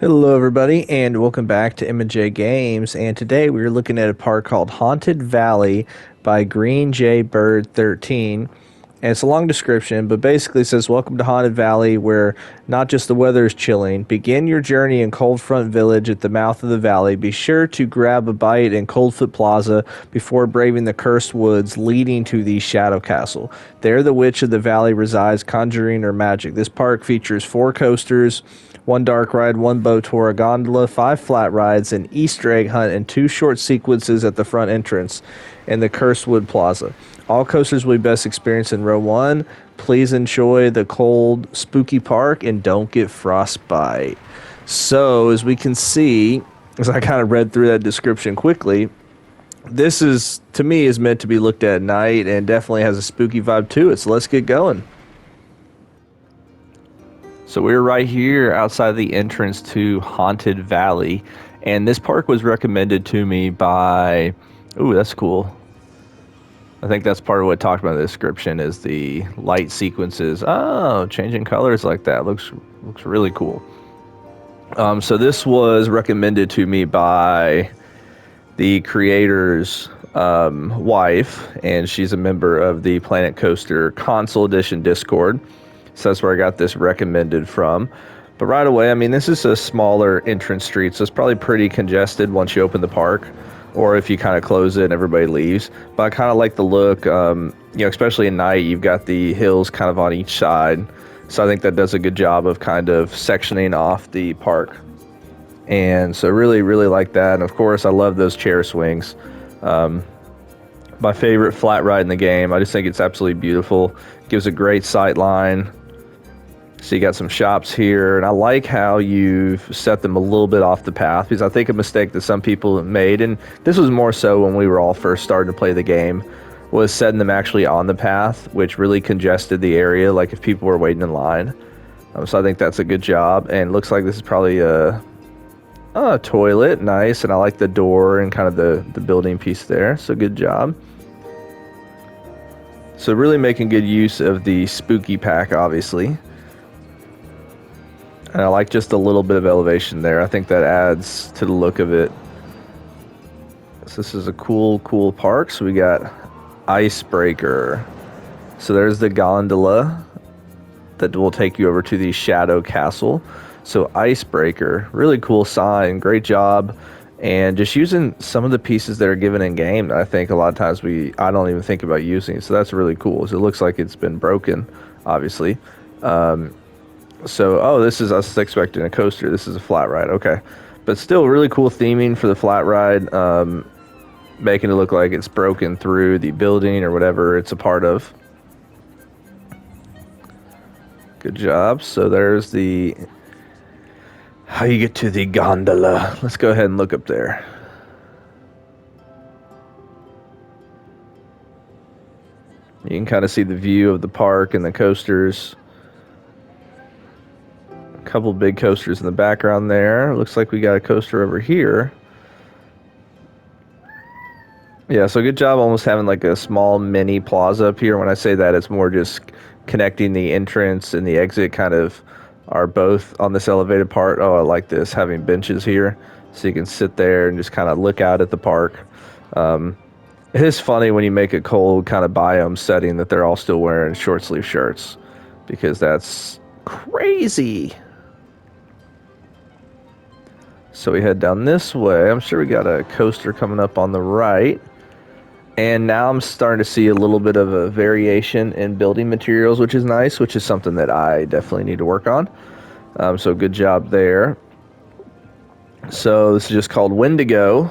Hello, everybody, and welcome back to M&J Games. And today we're looking at a park called Haunted Valley by Green J Bird 13. And it's a long description, but basically it says, "Welcome to Haunted Valley, where not just the weather is chilling. Begin your journey in Cold Front Village at the mouth of the valley. Be sure to grab a bite in Coldfoot Plaza before braving the cursed woods leading to the Shadow Castle. There, the witch of the valley resides, conjuring her magic. This park features 4 coasters, one dark ride, one boat tour, a gondola, 5 flat rides, an Easter egg hunt, and 2 short sequences at the front entrance and the Cursed Wood Plaza. All coasters will be best experienced in row 1. Please enjoy the cold, spooky park and don't get frostbite." So, as we can see, as I kind of read through that description quickly, this is, to me, is meant to be looked at night and definitely has a spooky vibe to it. So let's get going. So we're right here outside the entrance to Haunted Valley, and this park was recommended to me by, ooh, that's cool. I think that's part of what it talked about in the description is the light sequences. Oh, changing colors like that looks really cool. So this was recommended to me by the creator's wife, and she's a member of the Planet Coaster Console Edition Discord. So that's where I got this recommended from. But right away, I mean, this is a smaller entrance street, so it's probably pretty congested once you open the park, or if you kind of close it and everybody leaves. But I kind of like the look, especially at night, you've got the hills kind of on each side. So I think that does a good job of kind of sectioning off the park. And so really, really like that. And of course, I love those chair swings. My favorite flat ride in the game. I just think it's absolutely beautiful. Gives a great sight line. So you got some shops here, and I like how you've set them a little bit off the path, because I think a mistake that some people have made, and this was more so when we were all first starting to play the game, was setting them actually on the path, which really congested the area, like if people were waiting in line. So I think that's a good job, and it looks like this is probably a toilet. Nice, and I like the door and kind of the building piece there, so good job. So really making good use of the spooky pack, obviously. And I like just a little bit of elevation there. I think that adds to the look of it. So this is a cool park. So we got Icebreaker. So there's the gondola that will take you over to the Shadow Castle. So Icebreaker, really cool sign, great job. And just using some of the pieces that are given in game, I think a lot of times I don't even think about using. So that's really cool. So it looks like it's been broken, obviously. I was expecting a coaster. This is a flat ride, okay. But still really cool theming for the flat ride, making it look like it's broken through the building or whatever it's a part of. Good job. So there's how you get to the gondola. Let's go ahead and look up there. You can kind of see the view of the park and the coasters. Couple big coasters in the background there. Looks like we got a coaster over here. Yeah, so good job almost having like a small mini plaza up here. When I say that, it's more just connecting the entrance and the exit kind of are both on this elevated part. Oh, I like this, having benches here so you can sit there and just kind of look out at the park. It is funny when you make a cold kind of biome setting that they're all still wearing short sleeve shirts, because that's crazy. So we head down this way. I'm sure we got a coaster coming up on the right. And now I'm starting to see a little bit of a variation in building materials, which is nice, which is something that I definitely need to work on. So good job there. So this is just called Windigo.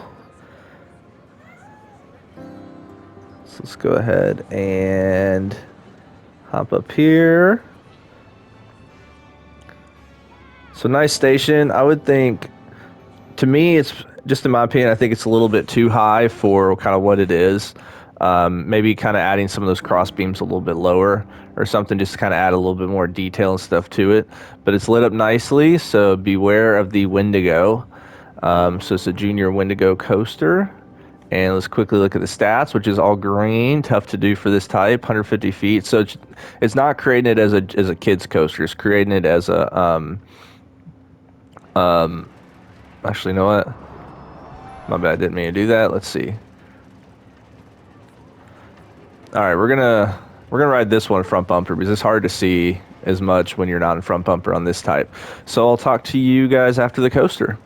So let's go ahead and hop up here. So nice station. I would think, to me, it's just in my opinion, I think it's a little bit too high for kind of what it is. Maybe kind of adding some of those cross beams a little bit lower or something, just to kind of add a little bit more detail and stuff to it. But it's lit up nicely, so beware of the Windigo. So it's a junior Windigo coaster. And let's quickly look at the stats, which is all green. Tough to do for this type, 150 feet. So it's not creating it as a kid's coaster. It's creating it as a Actually, you know what? My bad, didn't mean to do that. Let's see. All right, we're gonna ride this one front bumper because it's hard to see as much when you're not in front bumper on this type. So I'll talk to you guys after the coaster.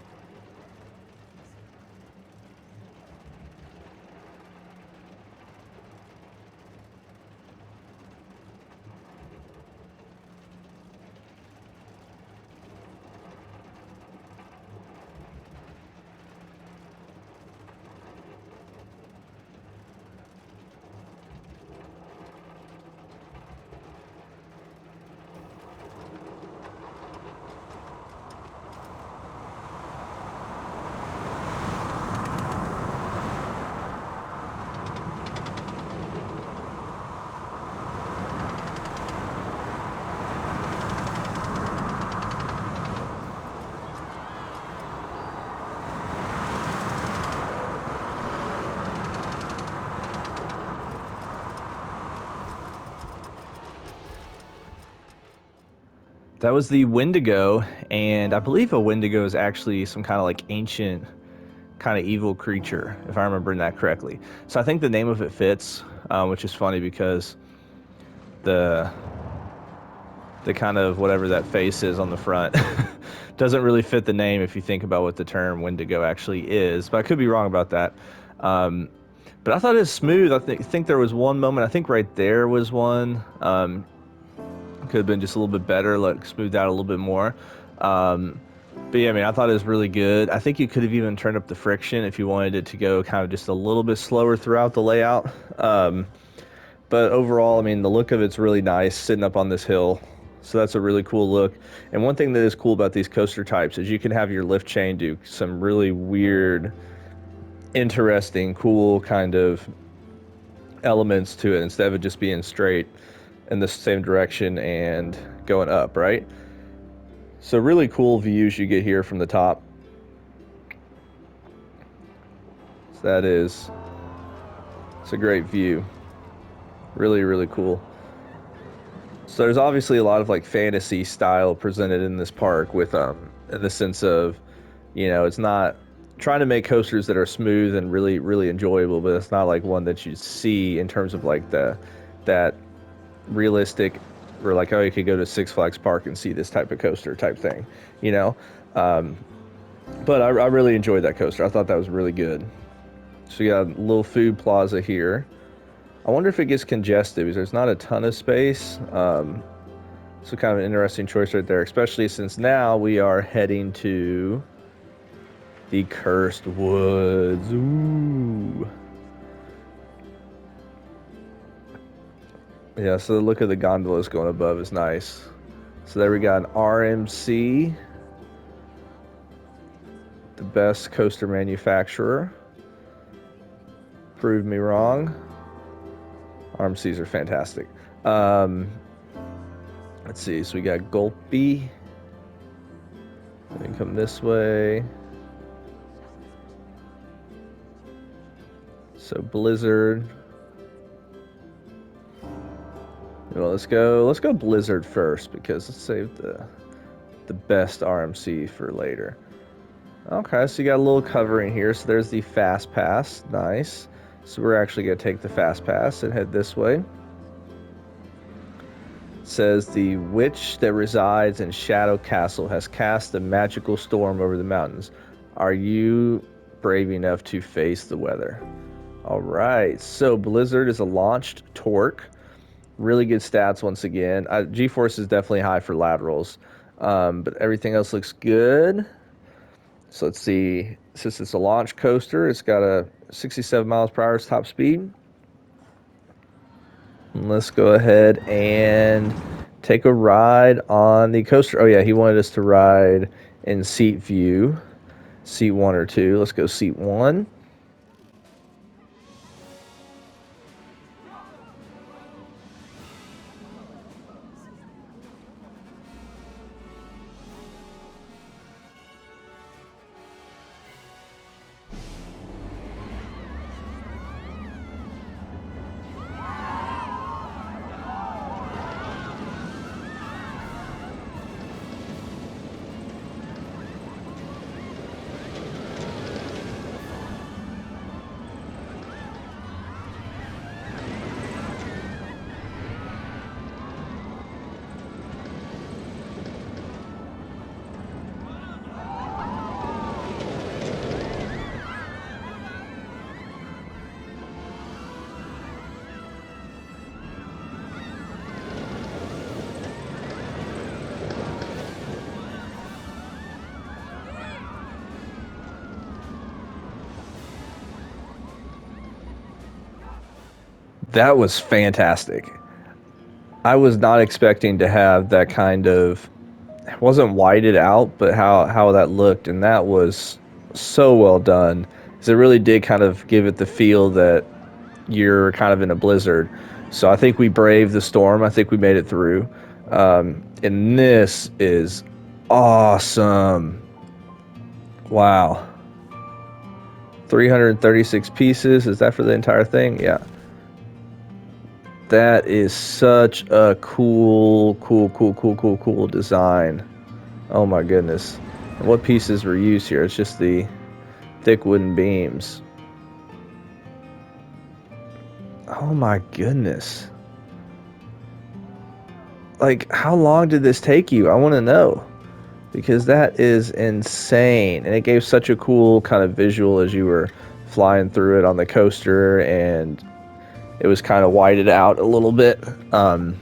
That was the Windigo, and I believe a Windigo is actually some kind of like ancient, kind of evil creature, if I remember that correctly. So I think the name of it fits, which is funny because the kind of whatever that face is on the front doesn't really fit the name if you think about what the term Windigo actually is. But I could be wrong about that. But I thought it was smooth. I think there was one moment. I think right there was one. Could have been just a little bit better, like smoothed out a little bit more. But yeah, I mean, I thought it was really good. I think you could have even turned up the friction if you wanted it to go kind of just a little bit slower throughout the layout. But overall, I mean, the look of it's really nice sitting up on this hill. So that's a really cool look. And one thing that is cool about these coaster types is you can have your lift chain do some really weird, interesting, cool kind of elements to it instead of it just being straight in the same direction and going up, right? So really cool views you get here from the top. So it's a great view. Really, really cool. So there's obviously a lot of like fantasy style presented in this park with in the sense of, you know, it's not trying to make coasters that are smooth and really, really enjoyable, but it's not like one that you see in terms of like that realistic or like, oh, you could go to Six Flags Park and see this type of coaster type thing, you know. But I really enjoyed that coaster. I thought that was really good. So you got a little food plaza here. I wonder if it gets congested because there's not a ton of space. So kind of an interesting choice right there, especially since now we are heading to the Cursed Woods. Ooh. Yeah, so the look of the gondolas going above is nice. So there we got an RMC, the best coaster manufacturer. Proved me wrong. RMCs are fantastic. Let's see, so we got Gulpy. Let me come this way. So Blizzard. Well, let's go Blizzard first because let's save the best RMC for later. Okay, so you got a little covering here. So there's the Fast Pass. Nice. So we're actually going to take the Fast Pass and head this way. It says the witch that resides in Shadow Castle has cast a magical storm over the mountains. Are you brave enough to face the weather? All right. So Blizzard is a launched torque. Really good stats once again. G-force is definitely high for laterals, but everything else looks good. So let's see. Since it's a launch coaster, it's got a 67 miles per hour top speed. And let's go ahead and take a ride on the coaster. Oh yeah, he wanted us to ride in seat view, seat 1 or 2. Let's go seat 1. That was fantastic. I was not expecting to have that kind of, it wasn't whited out, but how that looked, and that was so well done. Because it really did kind of give it the feel that you're kind of in a blizzard. So I think we braved the storm. I think we made it through. And this is awesome. Wow. 336 pieces. Is that for the entire thing? Yeah. That is such a cool design. Oh my goodness. And what pieces were used here? It's just the thick wooden beams. Oh my goodness. Like, how long did this take you? I want to know. Because that is insane. And it gave such a cool kind of visual as you were flying through it on the coaster, and it was kind of whited out a little bit. Oh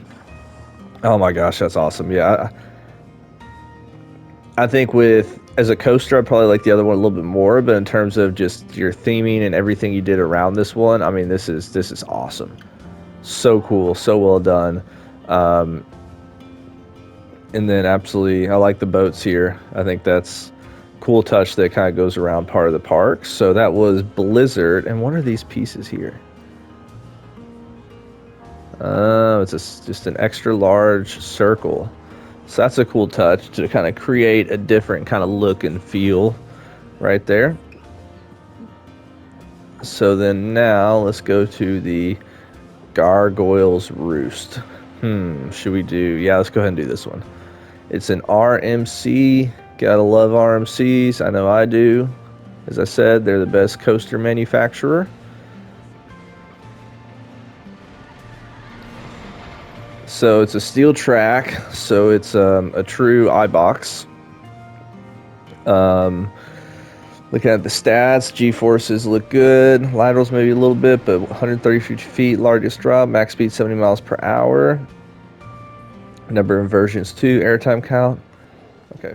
my gosh, that's awesome. Yeah. I think as a coaster, I probably like the other one a little bit more, but in terms of just your theming and everything you did around this one, I mean, this is awesome. So cool, so well done. And then absolutely, I like the boats here. I think that's a cool touch that kind of goes around part of the park. So that was Blizzard. And what are these pieces here? It's just an extra large circle. So that's a cool touch to kind of create a different kind of look and feel right there. So then now let's go to the Gargoyle's Roost. Should we do? Yeah, let's go ahead and do this one. It's an RMC. Gotta love RMCs. I know I do. As I said, they're the best coaster manufacturer. So it's a steel track. So it's a true iBox. Looking at the stats, G-forces look good. Laterals maybe a little bit, but 133 feet, largest drop, max speed 70 miles per hour. Number of inversions 2, airtime count. Okay.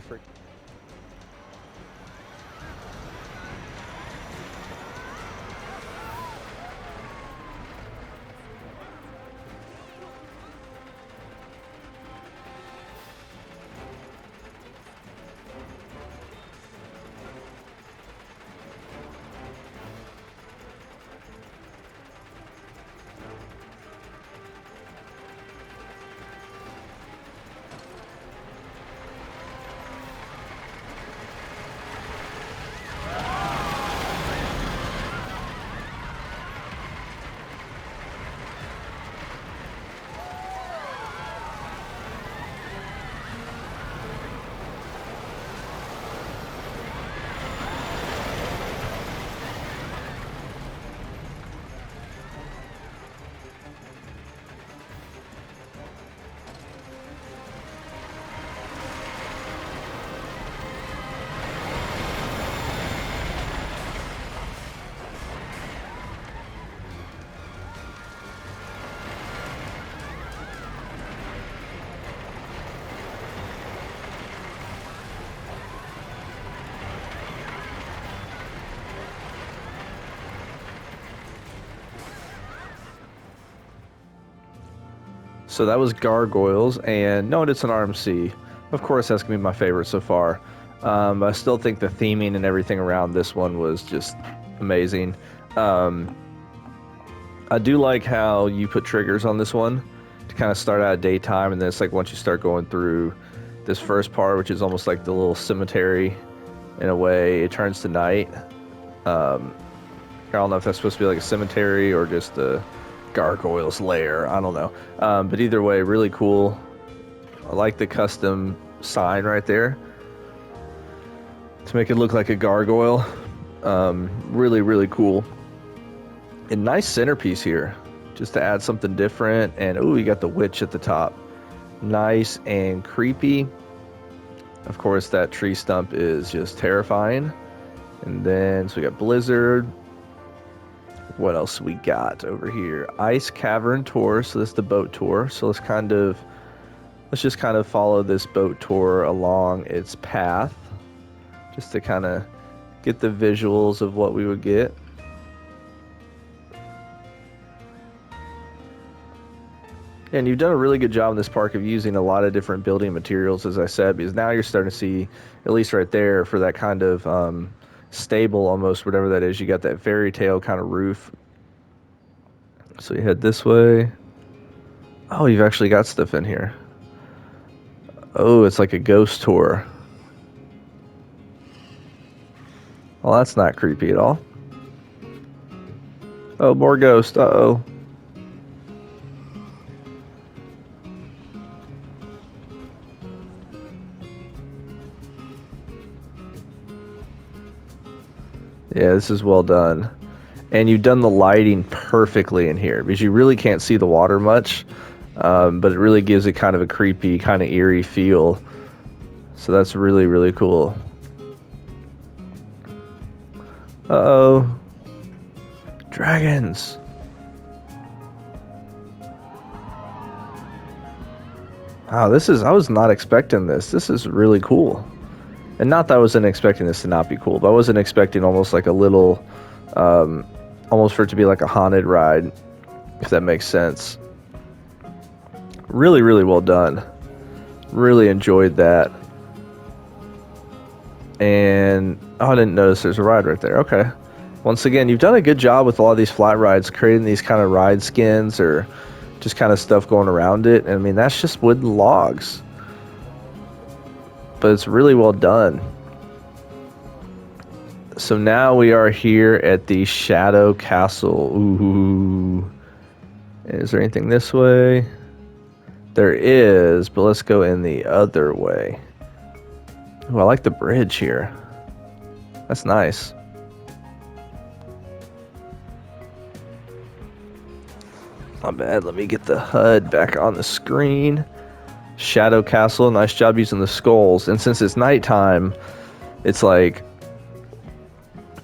So that was Gargoyles, and no, it's an RMC. Of course, that's going to be my favorite so far. I still think the theming and everything around this one was just amazing. I do like how you put triggers on this one to kind of start out at daytime, and then it's like once you start going through this first part, which is almost like the little cemetery in a way, it turns to night. I don't know if that's supposed to be like a cemetery or just a Gargoyle's lair. I don't know. But either way, really cool. I like the custom sign right there to make it look like a gargoyle. Really cool. And nice centerpiece here, just to add something different. And oh, you got the witch at the top. Nice and creepy. Of course, that tree stump is just terrifying. And then, so we got Blizzard. What else we got over here? Ice Cavern Tour. So this is the boat tour. So let's just kind of follow this boat tour along its path, just to kind of get the visuals of what we would get. And you've done a really good job in this park of using a lot of different building materials, as I said, because now you're starting to see, at least right there, for that kind of stable almost, whatever that is, you got that fairy tale kind of roof. So you head this way. Oh, you've actually got stuff in here. Oh, it's like a ghost tour. Well, that's not creepy at all. Oh, more ghost. Uh-oh. Yeah, this is well done. And you've done the lighting perfectly in here because you really can't see the water much, but it really gives it kind of a creepy, kind of eerie feel. So that's really, really cool. Uh-oh. Dragons. Wow, I was not expecting this. This is really cool. And not that I wasn't expecting this to not be cool, but I wasn't expecting almost like a little, almost for it to be like a haunted ride, if that makes sense. Really, really well done. Really enjoyed that. And, oh, I didn't notice there's a ride right there. Okay. Once again, you've done a good job with a lot of these flat rides, creating these kind of ride skins or just kind of stuff going around it. And I mean, that's just wooden logs. But it's really well done. So now we are here at the Shadow Castle. Ooh. Is there anything this way? There is, but let's go in the other way. Ooh, I like the bridge here. That's nice. Not bad. Let me get the HUD back on the screen. Shadow Castle. Nice job using the skulls. And since it's nighttime, it's like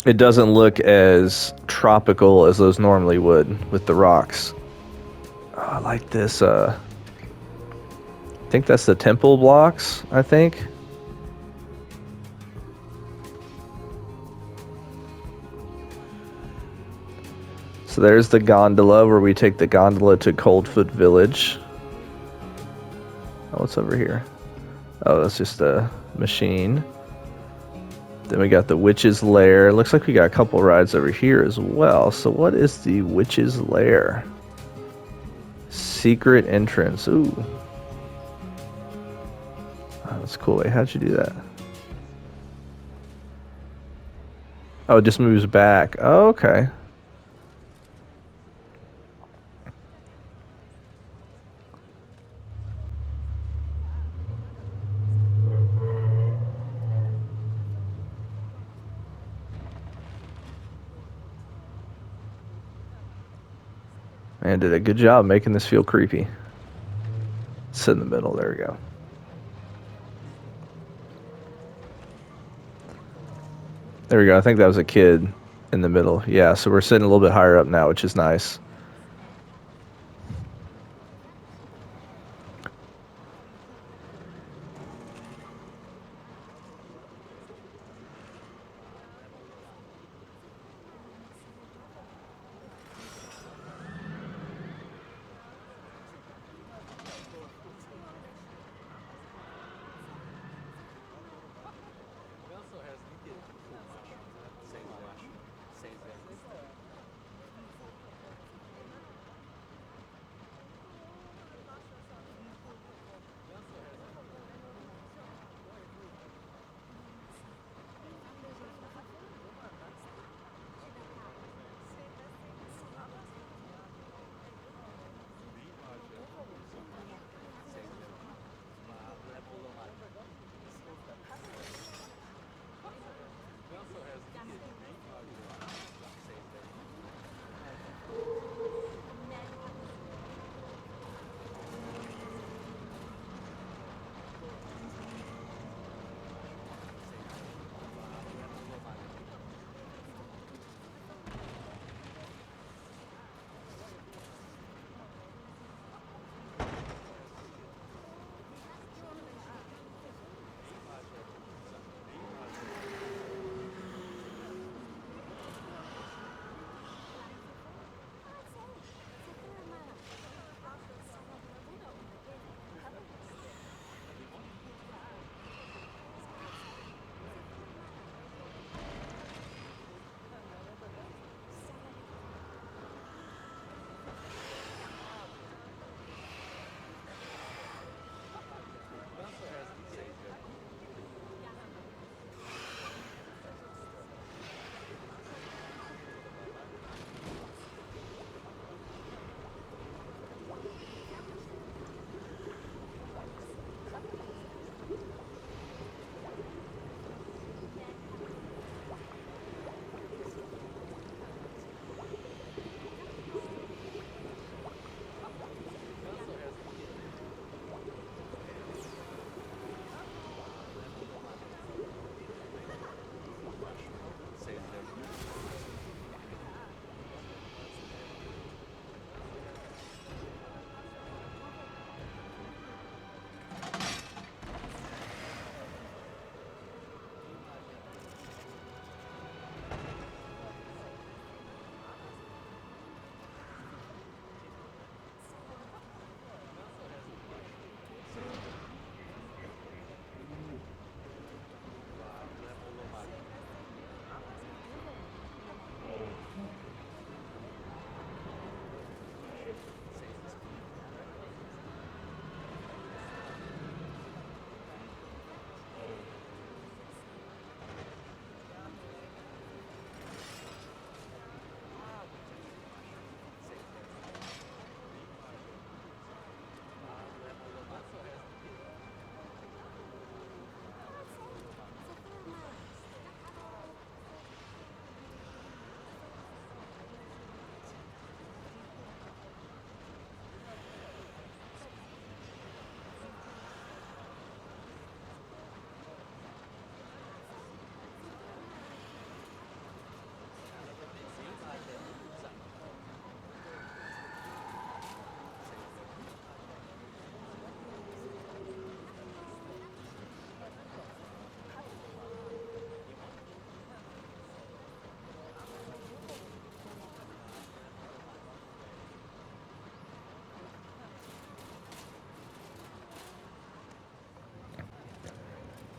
it doesn't look as tropical as those normally would with the rocks. Oh, I like this. I think that's the temple blocks, I think. So there's the gondola where we take the gondola to Coldfoot Village. Oh, what's over here? Oh, that's just a machine. Then we got the Witch's Lair. Looks like we got a couple rides over here as well. So what is the Witch's Lair? Secret entrance. Ooh. Oh, that's cool. Wait, how'd you do that? Oh, it just moves back. Oh, okay. Man, did a good job making this feel creepy. Sit in the middle. There we go. There we go. I think that was a kid in the middle. Yeah, so we're sitting a little bit higher up now, which is nice.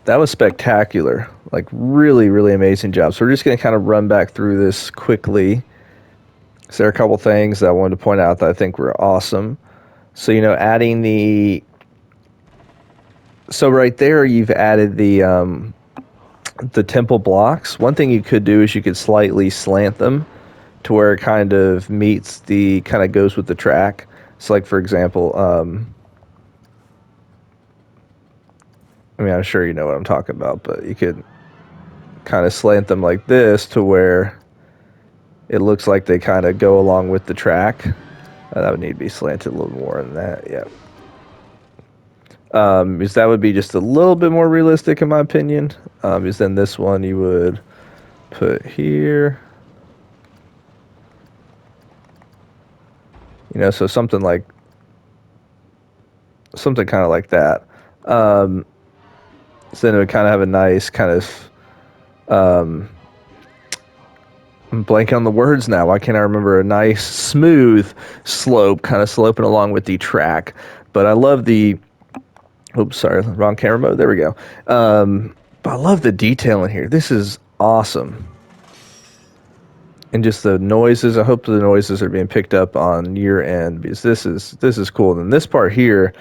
That was spectacular. Like, really, really amazing job. So we're just going to kind of run back through this quickly. So there are a couple things that I wanted to point out that I think were awesome. So, adding the... So right there, you've added the temple blocks. One thing you could do is you could slightly slant them to where it kind of goes with the track. So, like, for example, I'm sure you know what I'm talking about, but you could kind of slant them like this to where it looks like they kind of go along with the track. That would need to be slanted a little more than that, yeah. Because that would be just a little bit more realistic in my opinion. Because then this one you would put here. So something kind of like that. So then it would kind of have a nice kind of, I'm blanking on the words now. Why can't I remember? A nice smooth slope, kind of sloping along with the track. But I love oops, sorry, wrong camera mode. There we go. But I love the detail in here. This is awesome. And just the noises. I hope the noises are being picked up on your end, because this is cool. And this part here,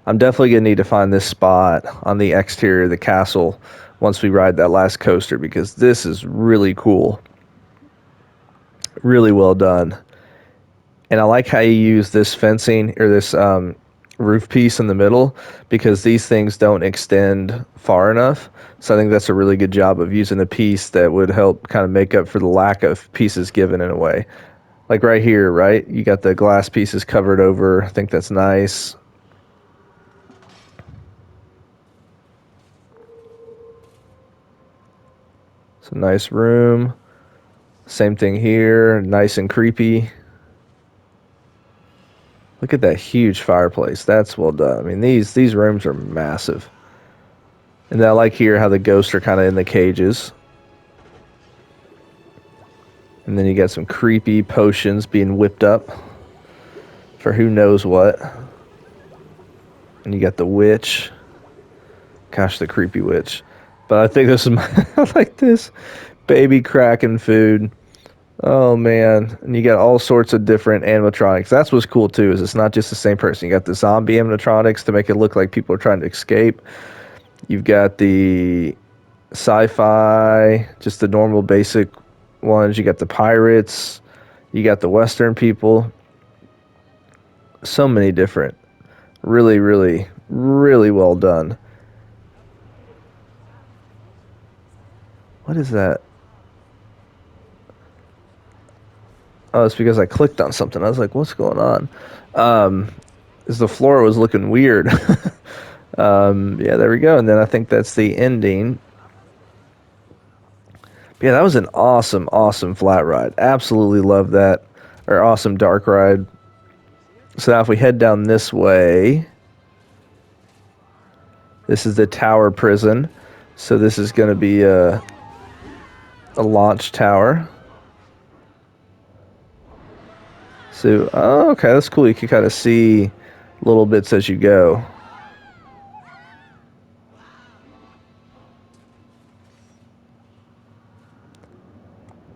I'm definitely gonna need to find this spot on the exterior of the castle once we ride that last coaster, because this is really cool. Really well done. And I like how you use this fencing, or this roof piece in the middle, because these things don't extend far enough. So I think that's a really good job of using a piece that would help kind of make up for the lack of pieces given in a way. Like right here, right? You got the glass pieces covered over. I think that's nice. It's a nice room. Same thing here, nice and creepy. Look at that huge fireplace. That's well done. I mean, these rooms are massive. And I like here how the ghosts are kind of in the cages. And then you got some creepy potions being whipped up for who knows what. And you got the witch. Gosh, the creepy witch. But I think this is I like this. Baby Kraken food. Oh, man. And you got all sorts of different animatronics. That's what's cool, too, is it's not just the same person. You got the zombie animatronics to make it look like people are trying to escape. You've got the sci-fi, just the normal basic ones. You got the pirates. You got the Western people. So many different. Really, really, really well done. What is that? Oh, it's because I clicked on something. I was like, what's going on? Is the floor was looking weird. Yeah, there we go. And then I think that's the ending. Yeah, that was an awesome, awesome flat ride. Absolutely love that. Or awesome dark ride. So now if we head down this way, this is the tower prison. So this is going to be a launch tower. So, oh, okay, that's cool. You can kind of see little bits as you go.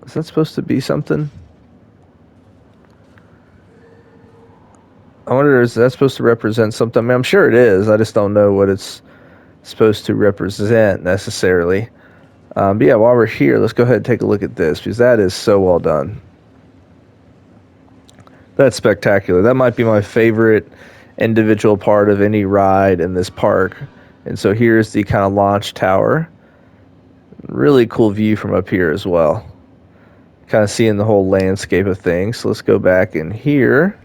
Is that supposed to be something? I wonder, is that supposed to represent something? I mean, I'm sure it is. I just don't know what it's supposed to represent necessarily. But yeah, while we're here, let's go ahead and take a look at this, because that is so well done. That's spectacular. That might be my favorite individual part of any ride in this park. And so here's the kind of launch tower. Really cool view from up here as well. Kind of seeing the whole landscape of things. So let's go back in here.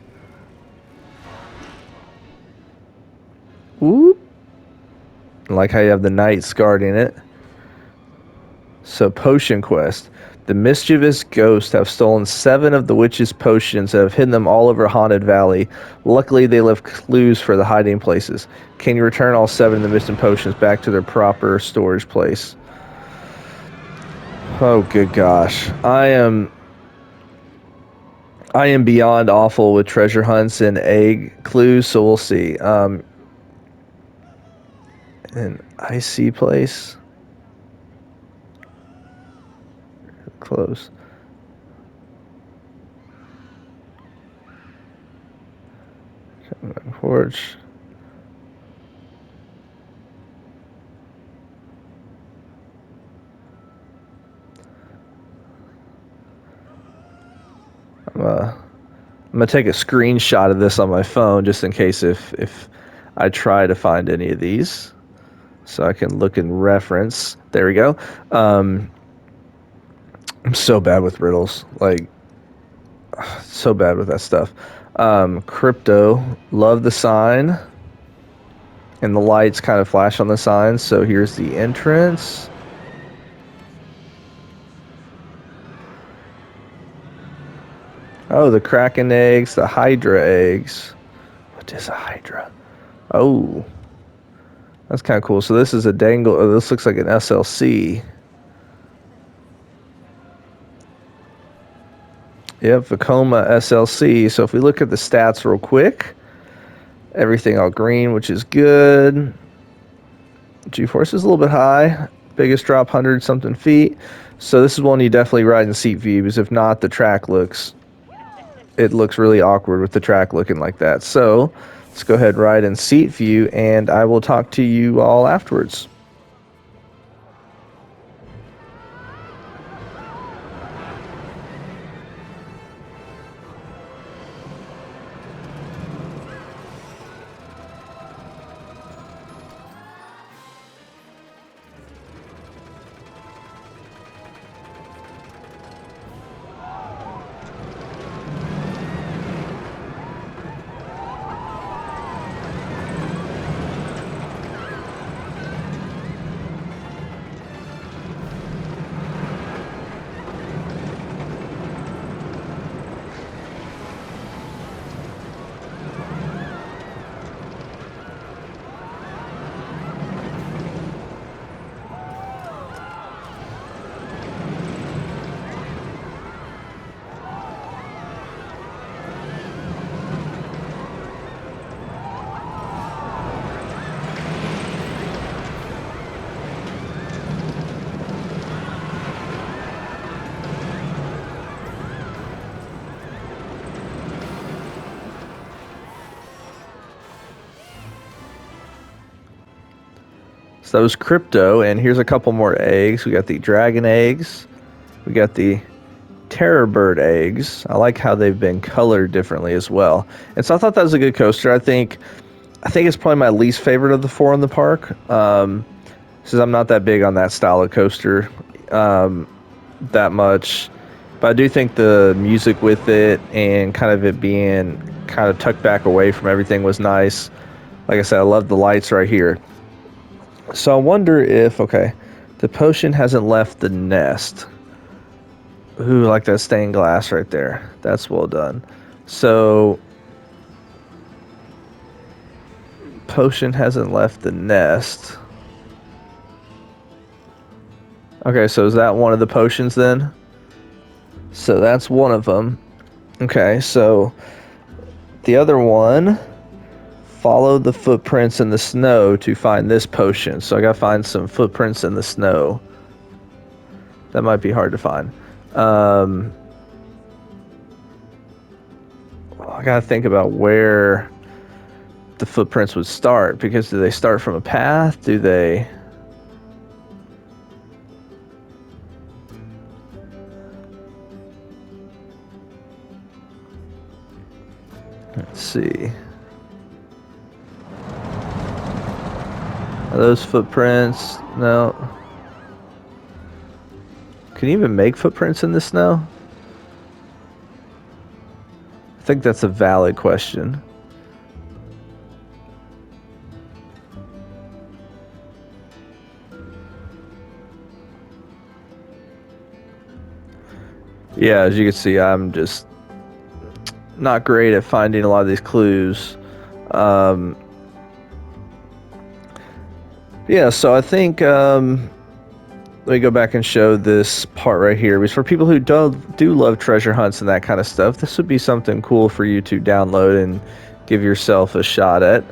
Whoop. I like how you have the knights guarding it. So potion quest. The mischievous ghosts have stolen 7 of the witch's potions and have hidden them all over Haunted Valley. Luckily, they left clues for the hiding places. Can you return all 7 of the missing potions back to their proper storage place? Oh, good gosh. I am beyond awful with treasure hunts and egg clues, so we'll see. An icy place. Close. Porch. I'm gonna take a screenshot of this on my phone just in case if I try to find any of these, so I can look and reference. There we go. I'm so bad with riddles, like so bad with that stuff. Crypto, love the sign, and the lights kind of flash on the sign. So here's the entrance. Oh, the Kraken eggs, the Hydra eggs. What is a Hydra? Oh, that's kind of cool. So this is a dangle. Oh, this looks like an SLC. Yep, Vacoma SLC. So if we look at the stats real quick, everything all green, which is good. G-force is a little bit high. Biggest drop, 100 something feet. So this is one you definitely ride in seat view, because if not, the track looks really awkward with the track looking like that. So let's go ahead and ride in seat view, and I will talk to you all afterwards. So that was crypto, and here's a couple more eggs. We got the dragon eggs. We got the terror bird eggs. I like how they've been colored differently as well. And so I thought that was a good coaster. I think it's probably my least favorite of the four in the park. Since I'm not that big on that style of coaster that much. But I do think the music with it and kind of it being kind of tucked back away from everything was nice. Like I said, I love the lights right here. So I wonder if, okay, the potion hasn't left the nest. Ooh, like that stained glass right there. That's well done. So, potion hasn't left the nest. Okay, so is that one of the potions then? So that's one of them. Okay, so the other one, follow the footprints in the snow to find this potion. So I gotta find some footprints in the snow. That might be hard to find. I gotta think about where the footprints would start, because do they start from a path? Do they... Let's see. Are those footprints? No. Can you even make footprints in the snow? I think that's a valid question. Yeah, as you can see, I'm just not great at finding a lot of these clues. Yeah, so I think let me go back and show this part right here. Because for people who do love treasure hunts and that kind of stuff, this would be something cool for you to download and give yourself a shot at.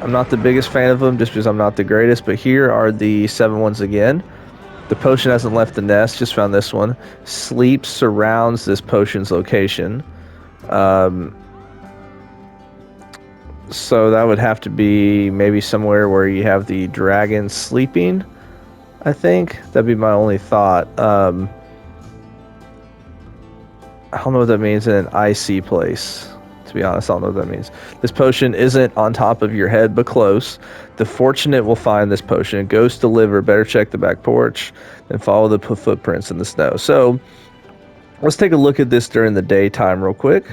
I'm not the biggest fan of them just because I'm not the greatest, but here are the 7 ones again. The potion hasn't left the nest, just found this one. Sleep surrounds this potion's location. So that would have to be maybe somewhere where you have the dragon sleeping, I think. That'd be my only thought. I don't know what that means in an icy place. To be honest, I don't know what that means. This potion isn't on top of your head, but close. The fortunate will find this potion. Ghosts deliver. Better check the back porch and follow the footprints in the snow. So let's take a look at this during the daytime real quick.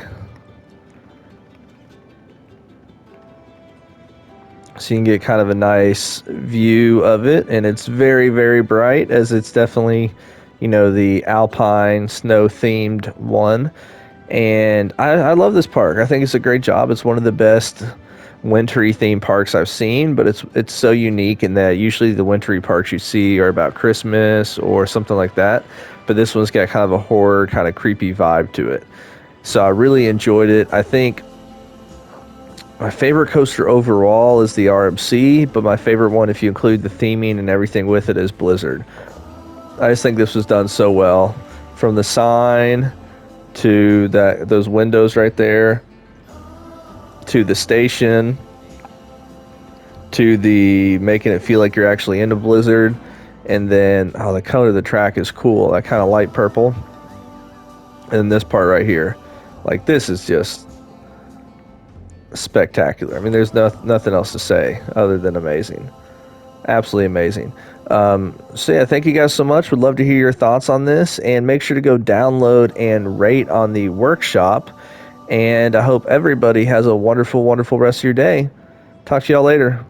So you can get kind of a nice view of it, and it's very, very bright, as it's definitely, you know, the alpine snow themed one. And I love this park. I think it's a great job. It's one of the best wintry themed parks I've seen, but it's so unique in that usually the wintry parks you see are about Christmas or something like that, but this one's got kind of a horror, kind of creepy vibe to it. So I really enjoyed it. I think my favorite coaster overall is the RMC, but my favorite one, if you include the theming and everything with it, is Blizzard. I just think this was done so well. From the sign to those windows right there, to the station, to the making it feel like you're actually in a blizzard, and then the color of the track is cool, that kind of light purple. And this part right here, like, this is just spectacular. I mean, there's nothing else to say other than amazing. Absolutely amazing. So yeah, thank you guys so much. Would love to hear your thoughts on this, and make sure to go download and rate on the workshop. And I hope everybody has a wonderful, wonderful rest of your day. Talk to y'all later.